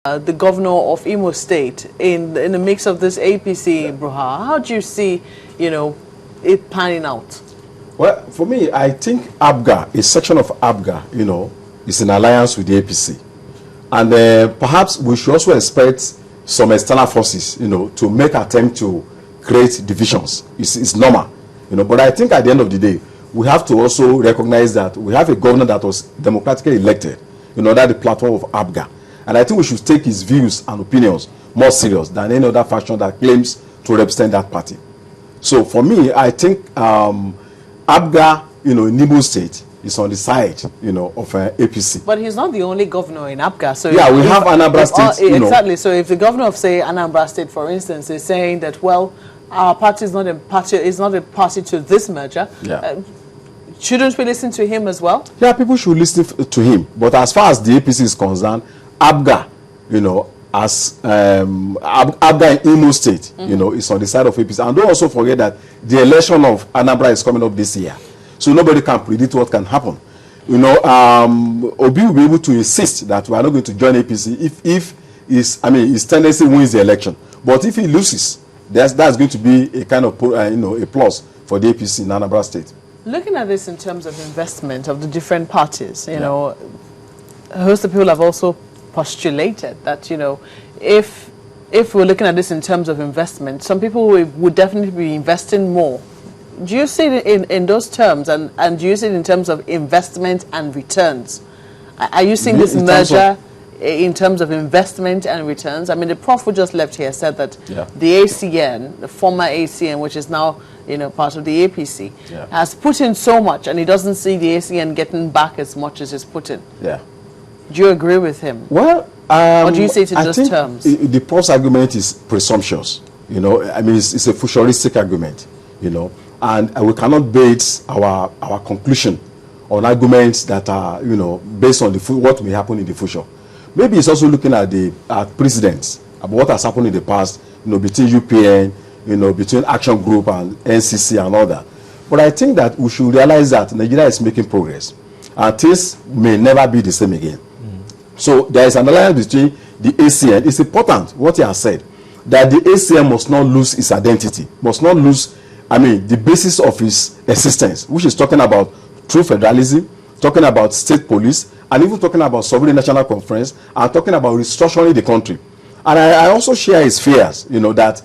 The governor of Imo State in the mix of this APC brouhaha. How do you see, it panning out? Well, for me, I think ABGA, a section of ABGA, is in alliance with the APC. And perhaps we should also expect some external forces, to make attempt to create divisions. It's normal, But I think at the end of the day, we have to also recognize that we have a governor that was democratically elected, under the platform of ABGA. And I think we should take his views and opinions more serious than any other faction that claims to represent that party. So for me, I think ABGA, in Imo State, is on the side, of APC. But he's not the only governor in ABGA. So yeah, we have Anambra State. Exactly. So if the governor of, say, Anambra State, for instance, is saying that, well, our party is not a party to this merger. Yeah. Shouldn't we listen to him as well? Yeah, people should listen to him. But as far as the APC is concerned, ABGA, as ABGA in Imo State, is on the side of APC. And don't also forget that the election of Anambra is coming up this year. So nobody can predict what can happen. Obi will be able to insist that we are not going to join APC if his tendency wins the election. But if he loses, that's going to be a kind of, a plus for the APC in Anambra State. Looking at this in terms of investment of the different parties, a host of people have also postulated that, if we're looking at this in terms of investment, some people would definitely be investing more. Do you see it in those terms, and do you see it in terms of investment and returns? Are you seeing this merger in terms of investment and returns? I mean, the prof who just left here said that the ACN, the former ACN, which is now part of the APC, has put in so much, and he doesn't see the ACN getting back as much as he's put in. Yeah. Do you agree with him? Well, or do you see it in those terms? The prof's argument is presumptuous. It's a futuristic argument. And we cannot base our conclusion on arguments that are based on what may happen in the future. Maybe it's also looking at precedents about what has happened in the past, between UPN, between Action Group and NCC and all that. But I think that we should realize that Nigeria is making progress, and things may never be the same again. So there is an alliance between the ACN. It's important what he has said, that the ACN must not lose its identity, must not lose, the basis of its existence, which is talking about true federalism, talking about state police, and even talking about sovereign national conference, and talking about restructuring the country. And I also share his fears, that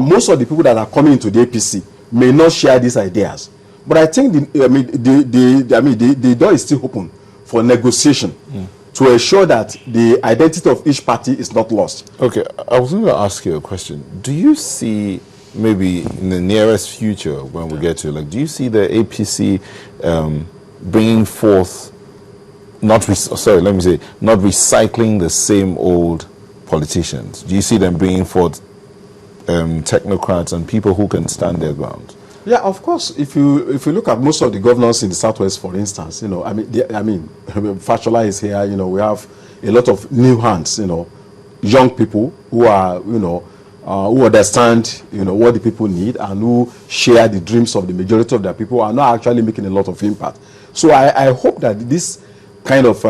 most of the people that are coming into the APC may not share these ideas. But I think the door is still open for negotiation to ensure that the identity of each party is not lost. Okay, I was going to ask you a question. Do you see, maybe in the nearest future when we get to, do you see the APC bringing forth, not recycling the same old politicians? Do you see them bringing forth technocrats and people who can stand their ground? Yeah, of course. If you look at most of the governors in the Southwest, for instance, Fashola is here. We have a lot of new hands. Young people who are who understand what the people need and who share the dreams of the majority of their people, are not actually making a lot of impact. So I hope that this kind of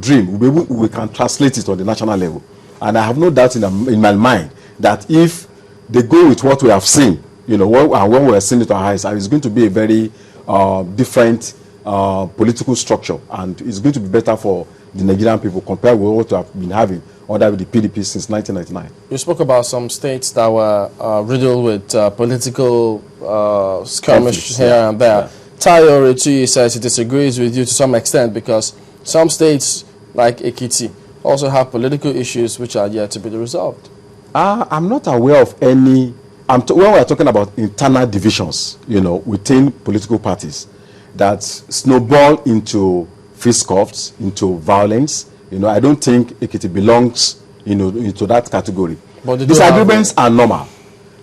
dream we can translate it on the national level, and I have no doubt in my mind that if they go with what we have seen, when we have seen it to our eyes, it's going to be a very different political structure, and it's going to be better for the Nigerian people compared with what we have been having under the PDP since 1999. You spoke about some states that were riddled with political skirmishes here and there. Tayo Retuyi says he disagrees with you to some extent because some states, like Ekiti, also have political issues which are yet to be resolved. I'm not aware of any. When we're talking about internal divisions, within political parties that snowball into fisticuffs, into violence, I don't think Ekiti belongs, into that category. But disagreements are normal.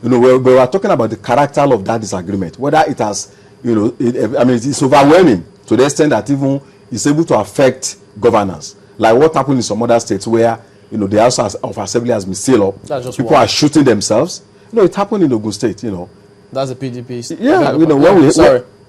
We are talking about the character of that disagreement, whether it has, it's overwhelming to the extent that even it's able to affect governance, like what happened in some other states where, the House of Assembly has been sealed up. People are shooting themselves. It happened in Ogun State, That's a PDP. Yeah,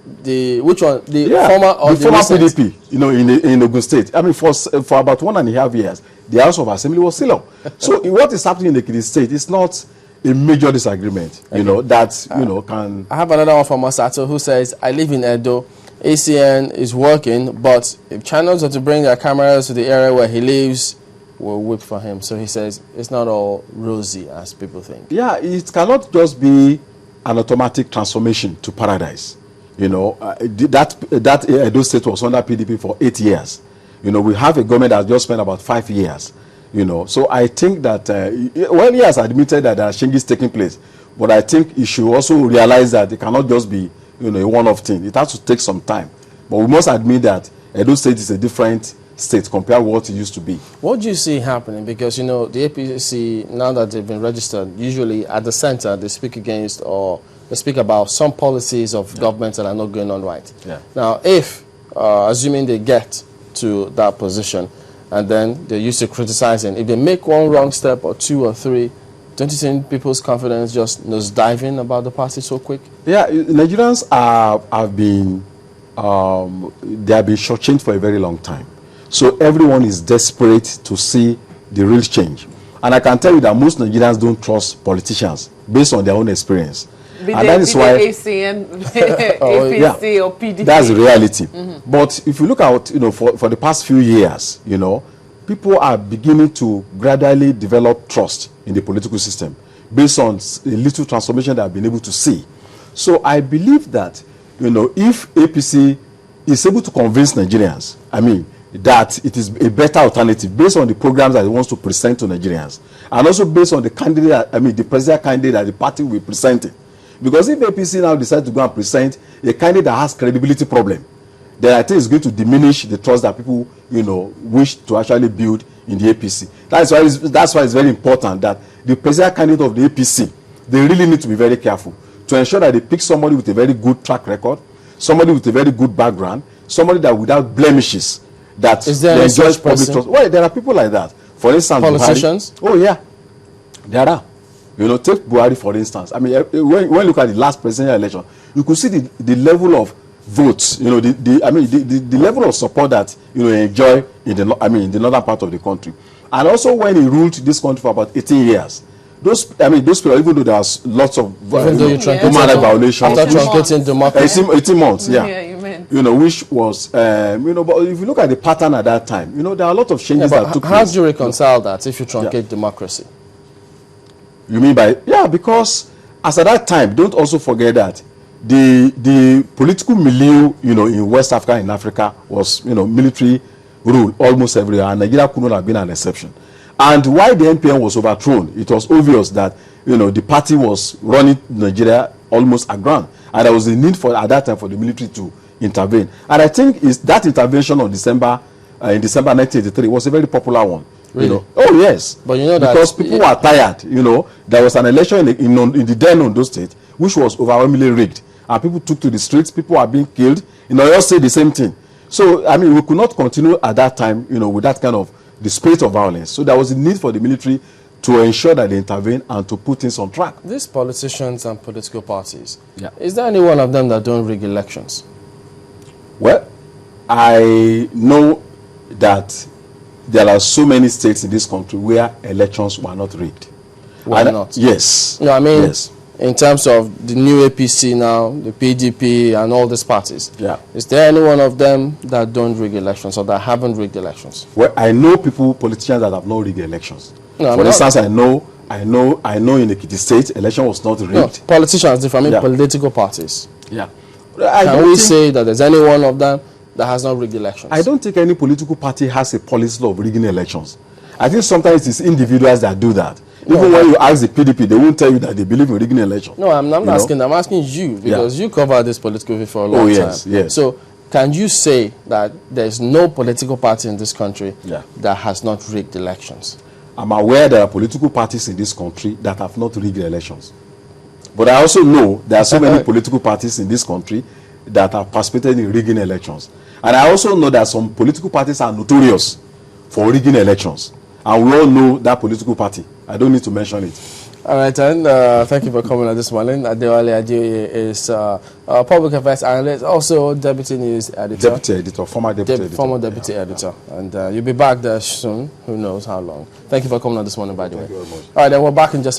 which one? The Yeah, former or the former recent? PDP, you know, in Ogun State. I mean, for about 1.5 years, the House of Assembly was still up. So what is happening in Ekiti State is not a major disagreement, you know, that, you know, can... I have another one from Masato who says, I live in Edo. ACN is working, but if channels are to bring their cameras to the area where he lives, we'll whip for him. So he says it's not all rosy as people think. Yeah, it cannot just be an automatic transformation to paradise. You know, that Edo State was under PDP for 8 years. You know, we have a government that just spent about 5 years. You know, so I think that, well, he has admitted that there are changes taking place, but I think he should also realize that it cannot just be, you know, a one-off thing. It has to take some time. But we must admit that Edo State is a different state compared to what it used to be. What do you see happening? Because, you know, the APC, now that they've been registered, usually at the center, they speak against or they speak about some policies of government that are not going on right. Yeah. Now, if, assuming they get to that position, and then they're used to criticizing, if they make one wrong step or two or three, don't you think people's confidence just nosediving about the party so quick? Yeah, Nigerians have been shortchanged for a very long time. So everyone is desperate to see the real change. And I can tell you that most Nigerians don't trust politicians based on their own experience. And that is why ACN, APC or PDP. That's the reality. But if you look at, you know, for the past few years, you know, people are beginning to gradually develop trust in the political system based on a little transformation that I've been able to see. So I believe that, you know, if APC is able to convince Nigerians, I mean, that it is a better alternative based on the programs that it wants to present to Nigerians, and also based on the candidate, I mean, the presidential candidate that the party will be presenting. Because if APC now decides to go and present a candidate that has credibility problem, then I think it's going to diminish the trust that people, you know, wish to actually build in the APC. That's why it's very important that the presidential candidate of the APC, they really need to be very careful to ensure that they pick somebody with a very good track record, somebody with a very good background, somebody that without blemishes, that they enjoy public trust. Well, there are people like that. For instance, politicians. Buhari. Oh yeah, there are. You know, take Buhari for instance. I mean, when you look at the last presidential election, you could see the level of votes. You know, the level of support that, you know, enjoy in the northern part of the country, and also when he ruled this country for about 18 years. Those people, even though there was lots of human rights violations, after truncating democracy, 18 months, Yeah, you meant. You know, which was, you know, but if you look at the pattern at that time, you know, there are a lot of changes that took place. How do you reconcile that if you truncate democracy? You mean by, because as at that time, don't also forget that the political milieu, you know, in West Africa, in Africa, was, you know, military rule almost everywhere, and Nigeria could not have been an exception. And why the NPN was overthrown, it was obvious that, you know, the party was running Nigeria almost aground, and there was a need for, at that time, for the military to intervene. And I think that intervention on in December 1983 was a very popular one. Really? You know? Oh yes. But you know that because people were tired. You know, there was an election in the then Ondo State which was overwhelmingly rigged, and people took to the streets. People were being killed. You know, all say the same thing. So I mean, we could not continue at that time, you know, with that kind of the spirit of violence. So there was a need for the military to ensure that they intervene and to put things on track. These politicians and political parties, is there any one of them that don't rig elections? Well, I know that there are so many states in this country where elections were not rigged. Why not? Yes. No, I mean, yes. In terms of the new APC now, the PDP and all these parties, is there any one of them that don't rig elections or that haven't rigged elections? Well, I know politicians that have not rigged elections. No, for instance, I know in Ekiti State, election was not rigged. No, politicians, different political parties. Yeah. Can we say that there's any one of them that has not rigged elections? I don't think any political party has a policy of rigging elections. I think sometimes it's individuals that do that. Even when you ask the PDP, they won't tell you that they believe in rigging elections. No, I'm not asking. I'm asking you because you cover this political field for a long time. Yes. So can you say that there's no political party in this country that has not rigged elections? I'm aware there are political parties in this country that have not rigged elections. But I also know there are so many political parties in this country that have participated in rigging elections. And I also know that some political parties are notorious for rigging elections. And we all know that political party. I don't need to mention it. All right, and thank you for coming on this morning. Adewale Adeoye is public affairs analyst, also deputy news editor. Deputy editor, former deputy editor. Former deputy editor. And you'll be back there soon. Who knows how long. Thank you for coming on this morning, by the way. Thank you very much. All right, then we're back in just